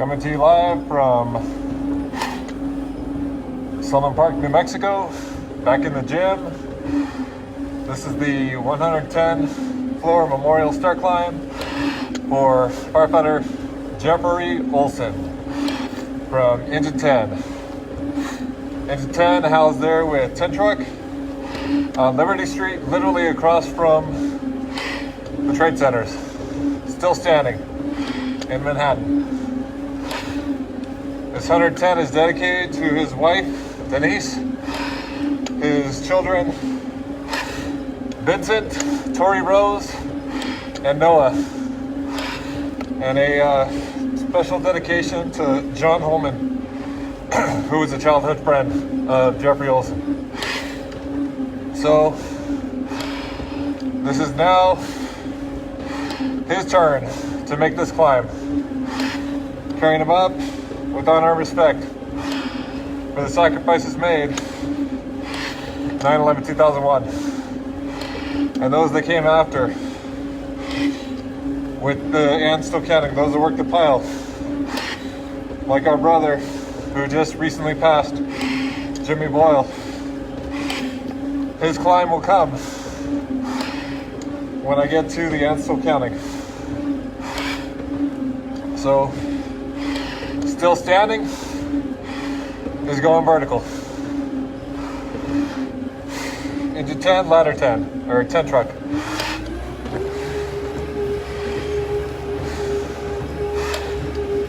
Coming to you live from Solon Park, New Mexico, back in the gym. This is the 110 floor memorial start climb for firefighter Jeffrey Olsen from Engine 10. Engine 10 housed there with 10 truck on Liberty Street, literally across from the trade centers. Still standing in Manhattan. This 110 is dedicated to his wife, Denise, his children, Vincent, Tori Rose, and Noah. And a special dedication to John Holman, who was a childhood friend of Jeffrey Olsen. So, this is now his turn to make this climb. Carrying him up with honor and respect for the sacrifices made 9/11/2001 and those that came after, with the and still counting, those that worked the pile, like our brother who just recently passed, Jimmy Boyle. His climb will come when I get to the and still counting. So, still standing is going vertical. Into 10, ladder 10, or 10 truck.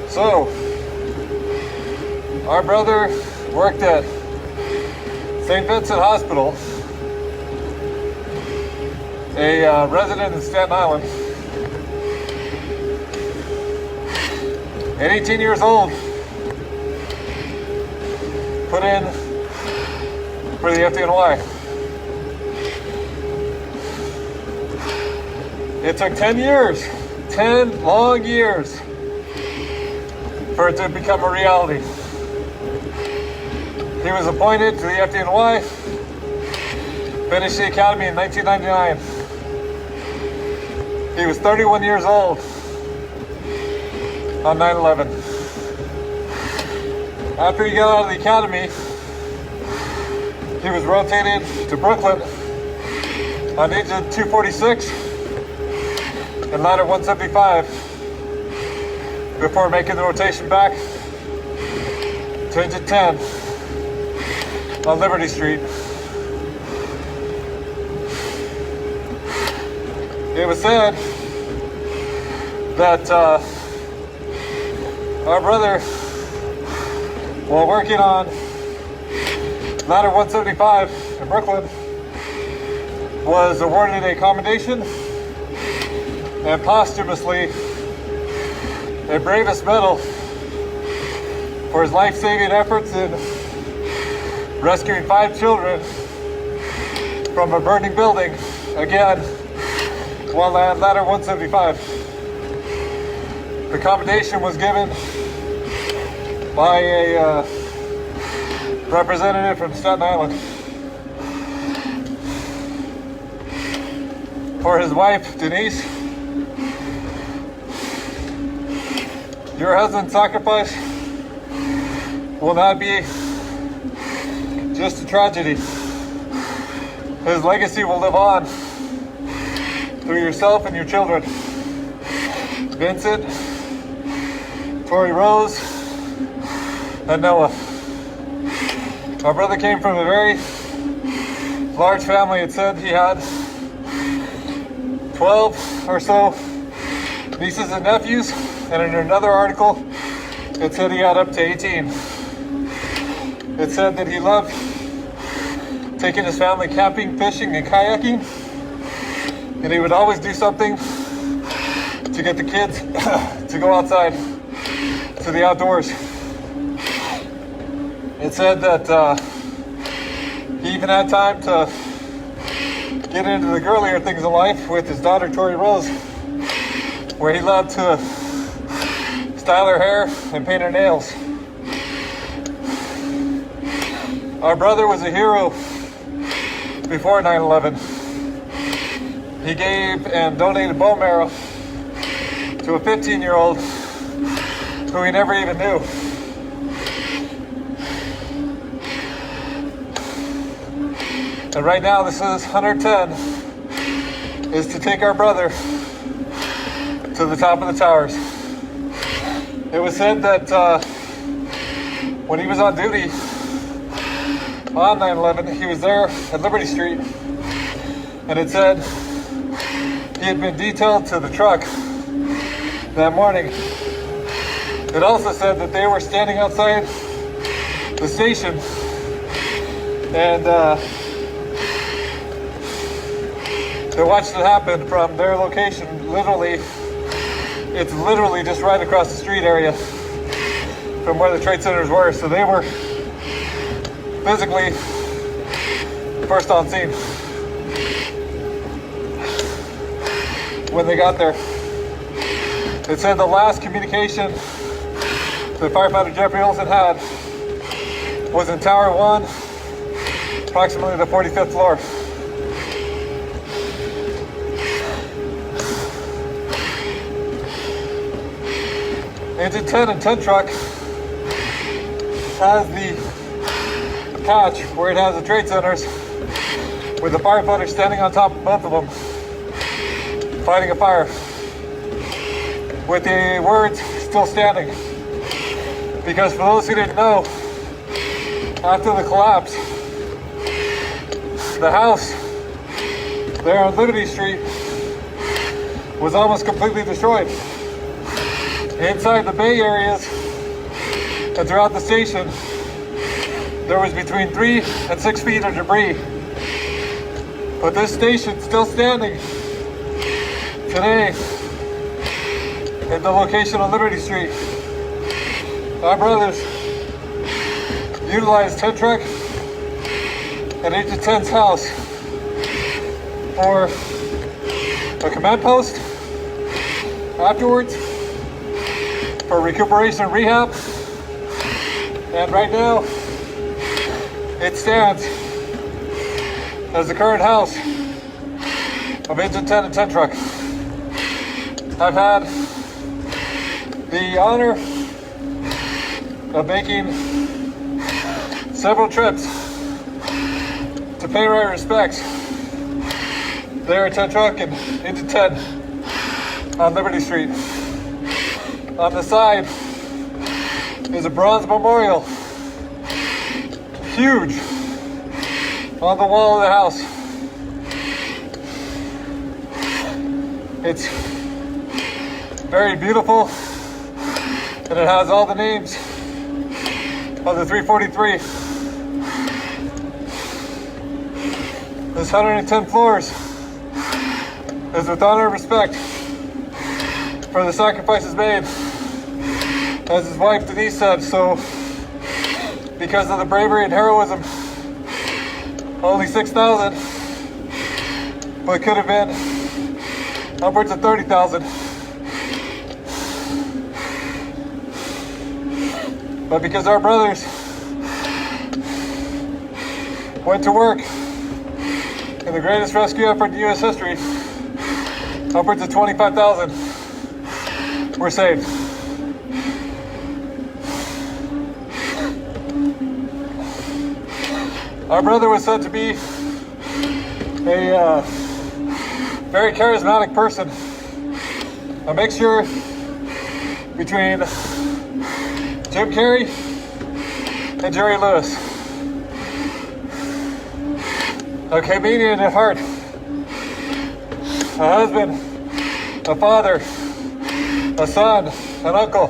So, our brother worked at St. Vincent Hospital, a resident in Staten Island. At 18 years old, put in for the FDNY. It took 10 years, 10 long years, for it to become a reality. He was appointed to the FDNY, finished the academy in 1999. He was 31 years old on 9/11. After he got out of the academy, he was rotated to Brooklyn on engine 246 and ladder 175 before making the rotation back to engine 10 on Liberty Street. It was said that our brother, while working on ladder 175 in Brooklyn, was awarded a commendation and posthumously a Bravest Medal for his life-saving efforts in rescuing 5 children from a burning building, again, while at ladder 175. The commendation was given by a representative from Staten Island for his wife, Denise. Your husband's sacrifice will not be just a tragedy. His legacy will live on through yourself and your children. Vincent, Tori Rose, and Noah. Our brother came from a very large family. It said he had 12 or so nieces and nephews, and in another article, it said he had up to 18. It said that he loved taking his family camping, fishing, and kayaking, and he would always do something to get the kids to go outside to the outdoors. It said that he even had time to get into the girlier things in life with his daughter Tori Rose, where he loved to style her hair and paint her nails. Our brother was a hero before 9/11. He gave and donated bone marrow to a 15-year-old who he never even knew. And right now, this is 110, is to take our brother to the top of the towers. It was said that when he was on duty on 9/11, he was there at Liberty Street, and it said he had been detailed to the truck that morning. It also said that they were standing outside the station, and they watched it happen from their location. It's literally just right across the street area from where the trade centers were. So they were physically first on scene when they got there. It said the last communication the firefighter Jeffrey Olsen had was in Tower 1, approximately the 45th floor. Engine 10 and 10 truck has the patch where it has the trade centers with the firefighter standing on top of both of them fighting a fire with the words "still standing," because for those who didn't know, after the collapse, the house there on Liberty Street was almost completely destroyed. Inside the bay areas and throughout the station, there was between 3 and 6 feet of debris. But this station's still standing today in the location on Liberty Street. Our brothers utilized 10 truck and Engine 10's house for a command post, afterwards for recuperation and rehab, and right now it stands as the current house of Engine 10 and 10 truck. I've had the honor of making several trips to pay my respects there at 10 truck and Engine 10 on Liberty Street. On the side is a bronze memorial, huge, on the wall of the house. It's very beautiful, and it has all the names of the 343. This 110 floors is with honor and respect for the sacrifices made, as his wife Denise said. So because of the bravery and heroism, only 6,000, but could have been upwards of 30,000. But because our brothers went to work in the greatest rescue effort in U.S. history, upwards of 25,000 were saved. Our brother was said to be a very charismatic person, a mixture between Jim Carrey and Jerry Lewis. A comedian at heart, a husband, a father, a son, an uncle,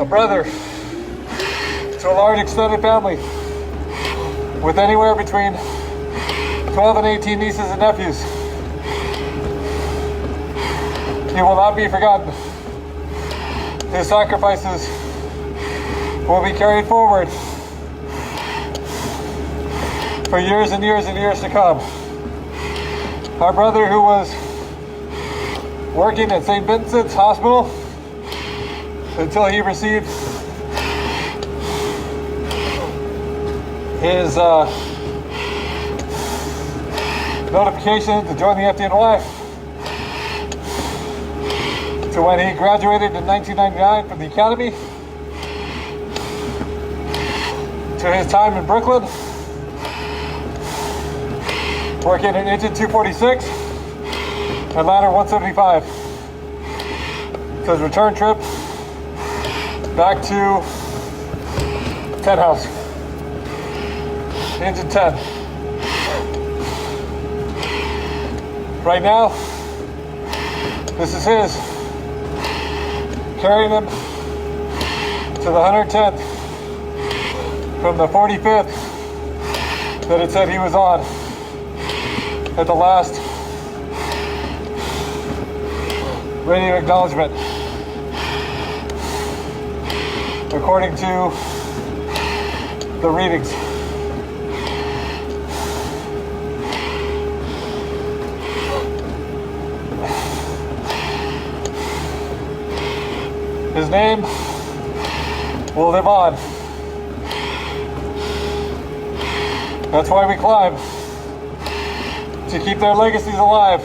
a brother, to a large extended family with anywhere between 12 and 18 nieces and nephews. He will not be forgotten. His sacrifices will be carried forward for years and years and years to come. Our brother, who was working at St. Vincent's Hospital until he received his notification to join the FDNY, to when he graduated in 1999 from the academy, to his time in Brooklyn, working in engine 246 and ladder 175. To his return trip back to 10 house, engine 10. Right now, this is his, carrying him to the 110th from the 45th that it said he was on at the last radio acknowledgement, according to the readings. His name will live on. That's why we climb, to keep their legacies alive,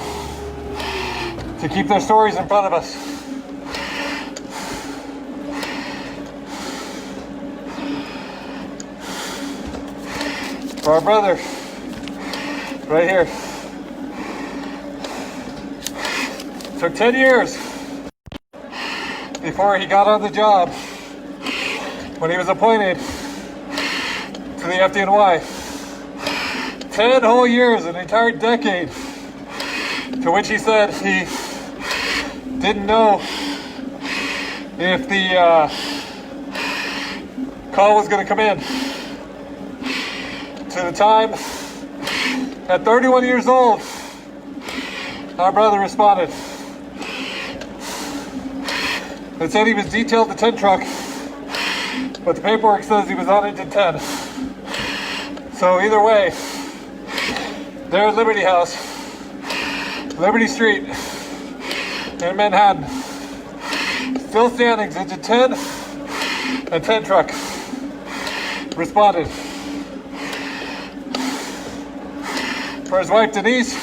to keep their stories in front of us. For our brother, right here. Took 10 years before he got on the job when he was appointed to the FDNY. 10 whole years, an entire decade, to which he said he didn't know if the call was going to come in. To the time, at 31 years old, our brother responded. It said he was detailed to 10 truck, but the paperwork says he was on engine 10. So either way, there at Liberty House, Liberty Street, in Manhattan, still standing, engine 10 and 10 truck, responded. For his wife Denise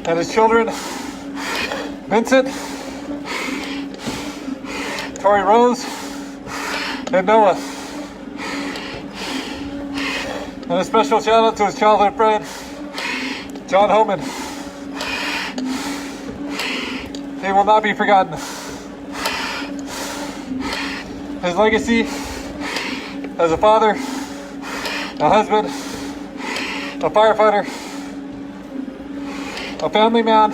and his children, Vincent, Tori Rose, and Noah. And a special shout out to his childhood friend, John Homan. He will not be forgotten. His legacy as a father, a husband, a firefighter, a family man,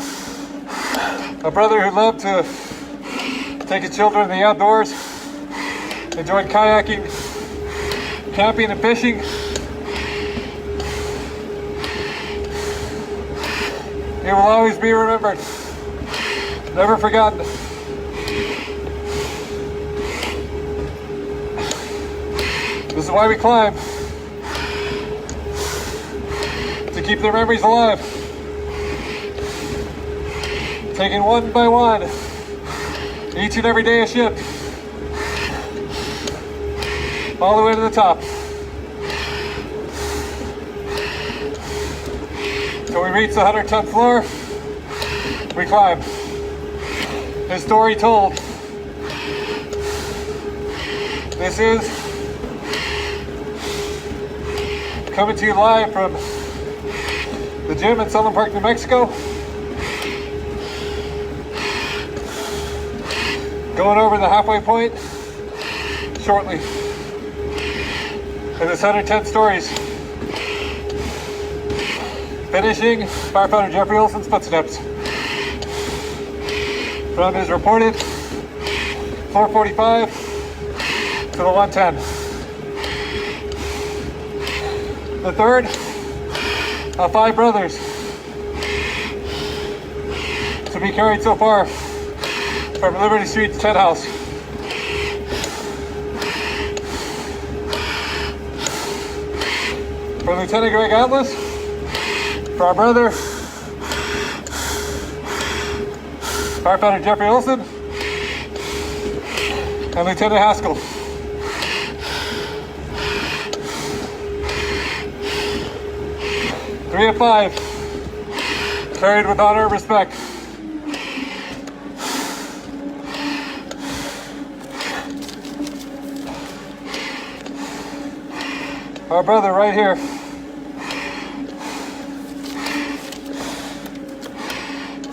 a brother who loved to take his children in the outdoors, enjoyed kayaking, camping, and fishing. He will always be remembered, never forgotten. This is why we climb, to keep their memories alive. Taking one by one, each and every day a shift, all the way to the top. Till we reach the 110th floor, we climb. His story told. This is coming to you live from the gym in Southern Park, New Mexico. Going over the halfway point shortly. And this 110 stories. Finishing firefighter Jeffrey Olsen's footsteps. From his reported 445 to the 110. The third of 5 brothers to be carried so far from Liberty Street to 10 House. For Lieutenant Greg Atlas, for our brother, firefighter Jeffrey Olsen, and Lieutenant Haskell. Three of 5, carried with honor and respect. our brother right here.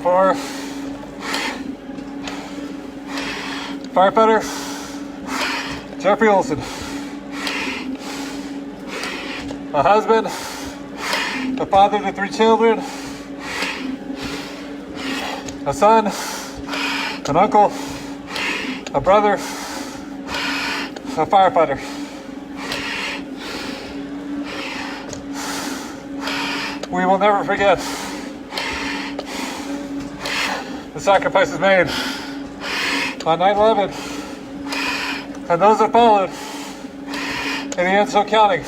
For firefighter Jeffrey Olsen, a husband, a father to 3 children, a son, an uncle, a brother, a firefighter. We will never forget the sacrifices made on 9/11 and those that followed in the Enso County,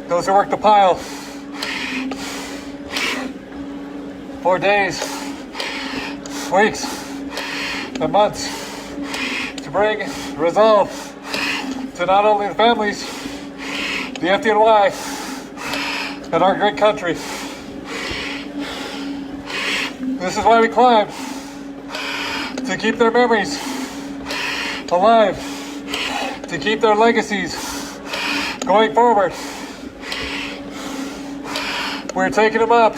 those who worked the pile for days, weeks, and months to bring resolve to not only the families, the FDNY, and our great country. This is why we climb, to keep their memories alive, to keep their legacies going forward. We're taking them up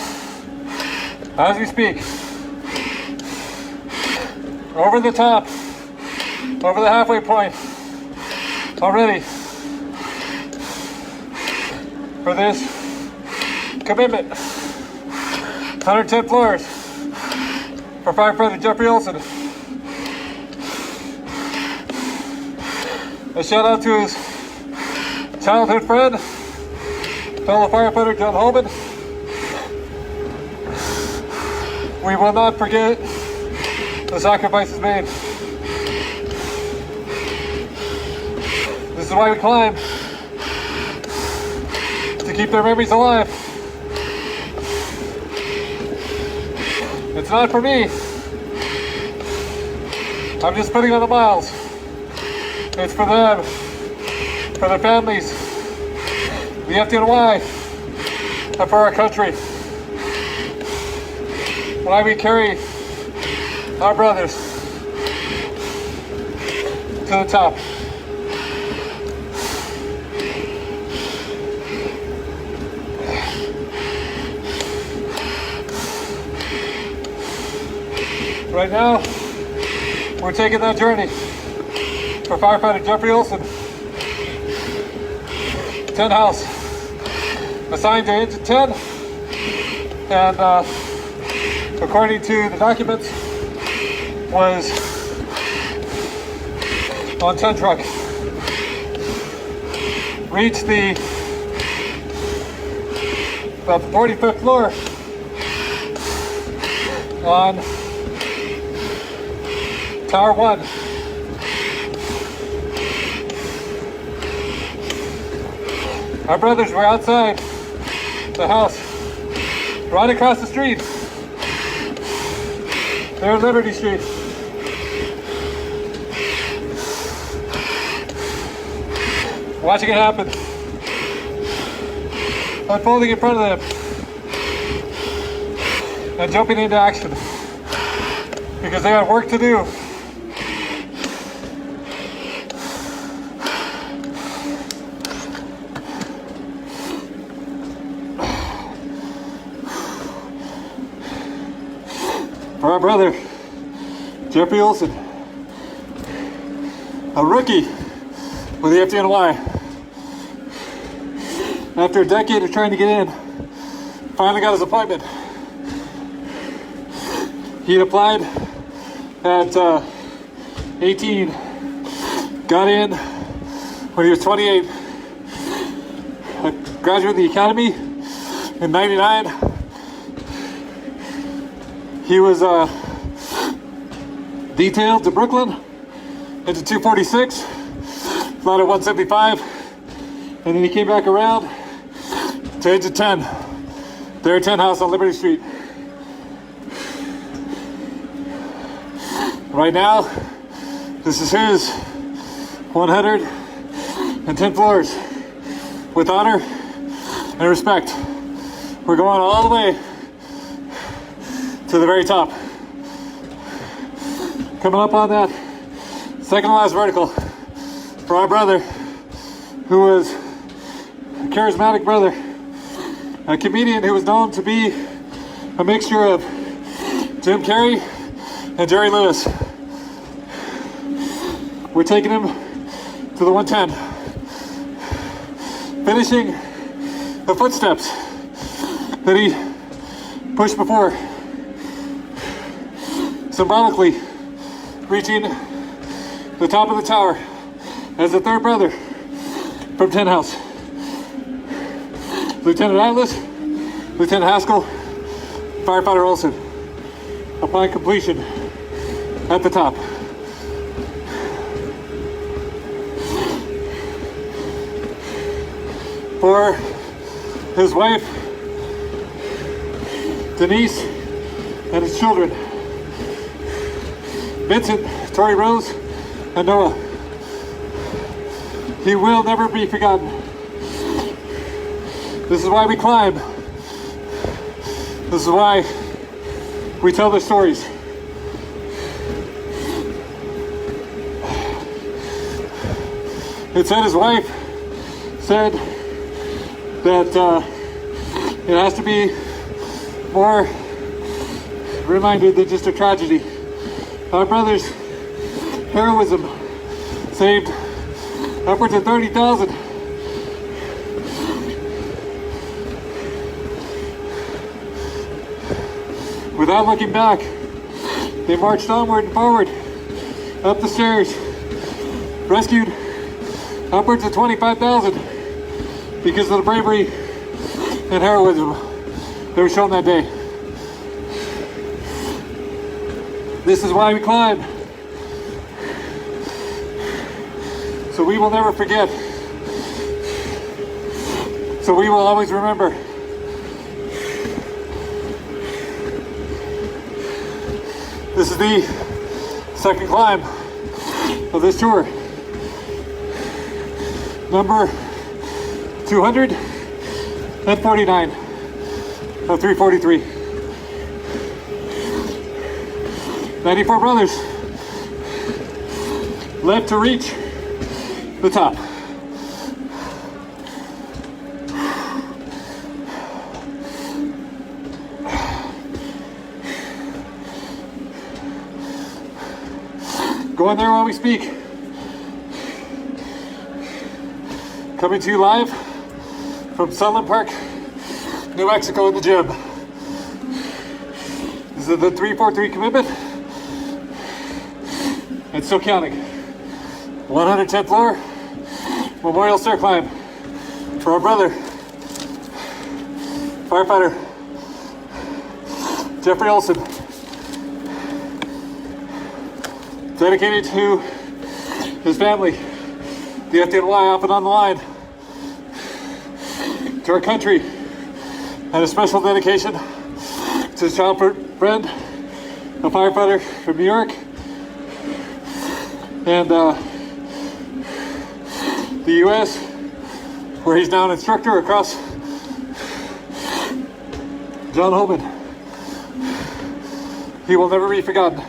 as we speak, over the top, over the halfway point already for this commitment. 110 floors for firefighter Jeffrey Olsen. A shout out to his childhood friend, fellow firefighter John Holman. We will not forget the sacrifices made. This is why we climb, to keep their memories alive. It's not for me. I'm just putting on the miles. It's for them, for their families, the FDNY, and for our country. Why we carry our brothers to the top. Right now, we're taking that journey for firefighter Jeffrey Olsen. 10 house assigned to engine 10, and according to the documents, was on 10 truck. Reached about the 45th floor on Tower 1. Our brothers were outside the house, right across the street. They're on Liberty Street. Watching it happen, unfolding in front of them, and jumping into action, because they had work to do. For our brother, Jeffrey Olsen, a rookie with the FDNY. After a decade of trying to get in, finally got his appointment. He had applied at 18, got in when he was 28. Graduated the academy in 99. He was detailed to Brooklyn into 246, flight at 175, and then he came back around to engine 10, their 10 house on Liberty Street. Right now, this is his 110 floors with honor and respect. We're going all the way to the very top. Coming up on that second to last vertical for our brother, who was charismatic brother, a comedian who was known to be a mixture of Jim Carrey and Jerry Lewis. We're taking him to the 110, finishing the footsteps that he pushed before, symbolically reaching the top of the tower as the third brother from Tin House. Lieutenant Atlas, Lieutenant Haskell, Firefighter Olsen. Upon completion, at the top. For his wife, Denise, and his children, Vincent, Tori Rose, and Noah. He will never be forgotten. This is why we climb. This is why we tell the stories. It said his wife said that it has to be more reminded than just a tragedy. Our brother's heroism saved upwards of 30,000. Without looking back, they marched onward and forward, up the stairs, rescued upwards of 25,000 because of the bravery and heroism that was shown that day. This is why we climb. So we will never forget. So we will always remember. This is the second climb of this tour. Number 249 of 343. 94 brothers left to reach the top. Going there while we speak. Coming to you live from Sunland Park, New Mexico in the gym. This is the 343 commitment. And still counting. 110th floor, memorial stair climb for our brother, firefighter Jeffrey Olsen. Dedicated to his family, the FDNY off and on the line, to our country, and a special dedication to his childhood friend, a firefighter from New York, and the U.S., where he's now an instructor across John Holman. He will never be forgotten.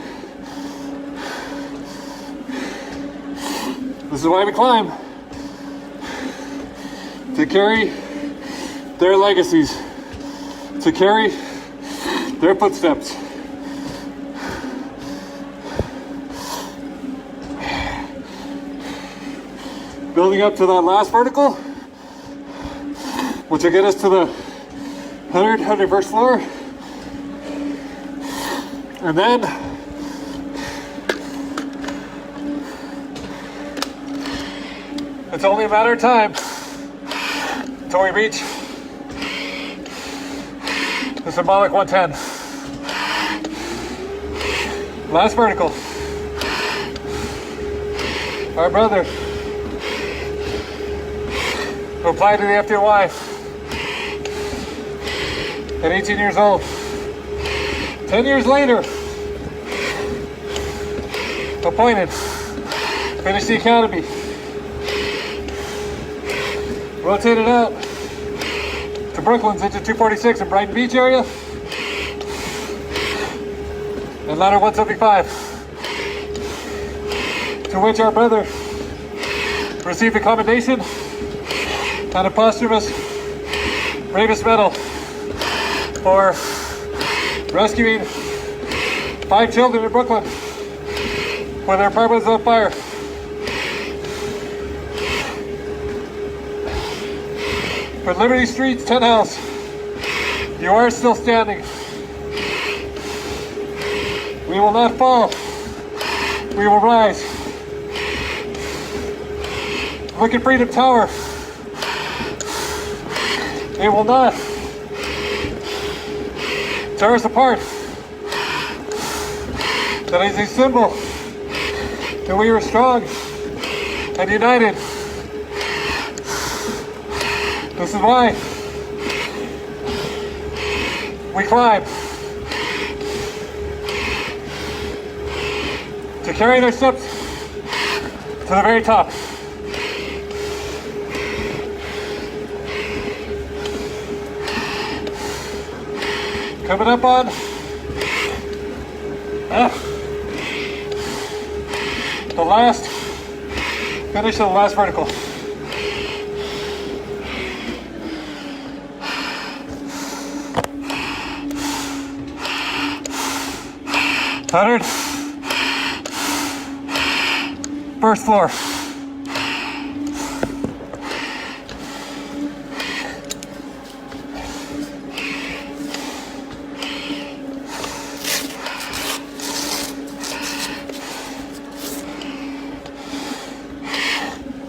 This is why we climb. To carry their legacies. To carry their footsteps. Building up to that last vertical, which will get us to the 101st floor. And then it's only a matter of time until we reach the symbolic 110. Last vertical. Our brother, who applied to the FDNY at 18 years old. 10 years later, appointed, finished the academy, rotated out to Brooklyn's engine 246 in Brighton Beach area, and ladder 175, to which our brother received a commendation and a posthumous bravest medal for rescuing 5 children in Brooklyn when their apartment was on fire. For Liberty Street's 10 house, you are still standing. We will not fall. We will rise. Look at Freedom Tower. It will not tear us apart. That is a symbol that we are strong and united. This is why we climb. To carry their steps to the very top. Coming up on the last finish of the last vertical. Hundred. First floor.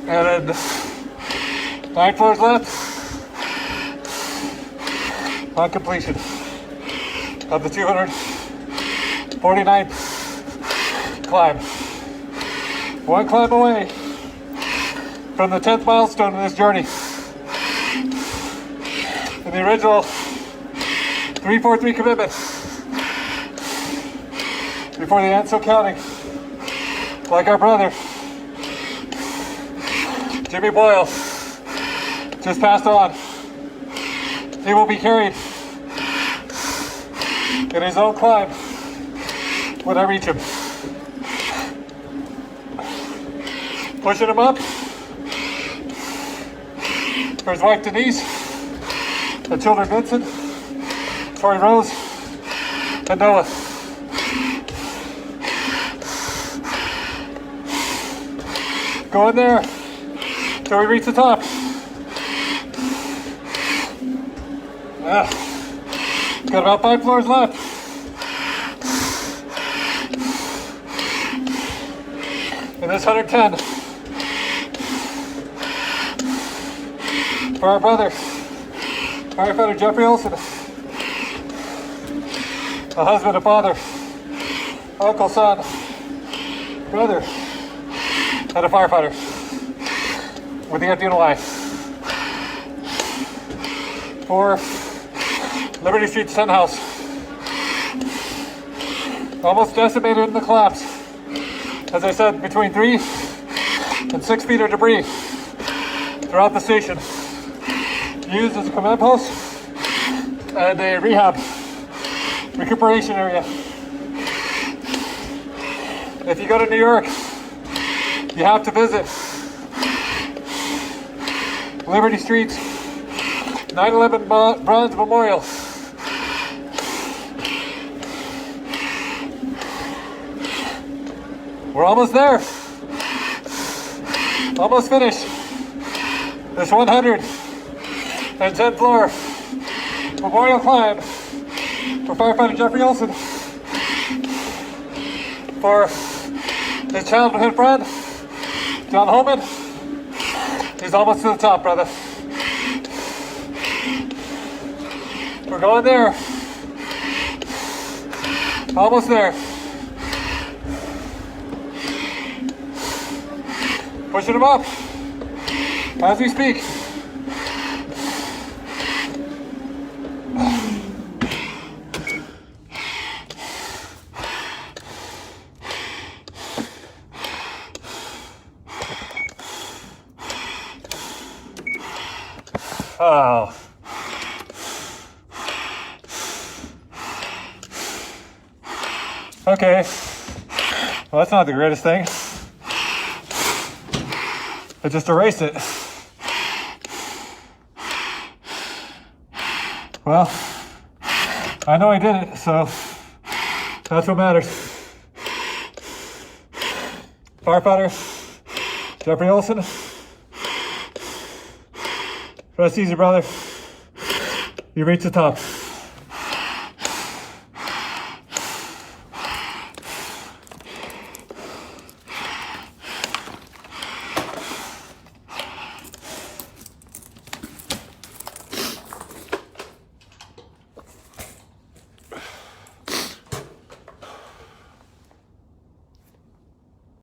And then 9 floors left on completion of the 249th climb. One climb away from the 10th milestone in this journey. In the original 343 commitment. Before the end, so counting. Like our brother, Jimmy Boyle, just passed on. He will be carried in his own climb when I reach him. Pushing him up for his wife Denise, the children Vincent, Tori Rose, and Noah. Go in there till we reach the top. Got about 5 floors left. And this 110 for our brother, firefighter Jeffrey Olsen, a husband, a father, uncle, son, brother, and a firefighter with the empty life. For Liberty Street's 10 house, almost decimated in the collapse. As I said, between 3 and 6 feet of debris throughout the station, used as a command post and a rehab recuperation area. If you go to New York, you have to visit Liberty Street's 9/11 Bronze Memorial. We're almost there. Almost finished. This 110th floor memorial climb for firefighter Jeffrey Olsen. For his childhood friend, John Holman. He's almost to the top, brother. We're going there. Almost there. Pushing him up as we speak. Oh. Okay. Well, that's not the greatest thing. I just erased it. Well, I know I did it, so that's what matters. Firefighter Jeffrey Olsen. Rest easy, brother. You reached the top.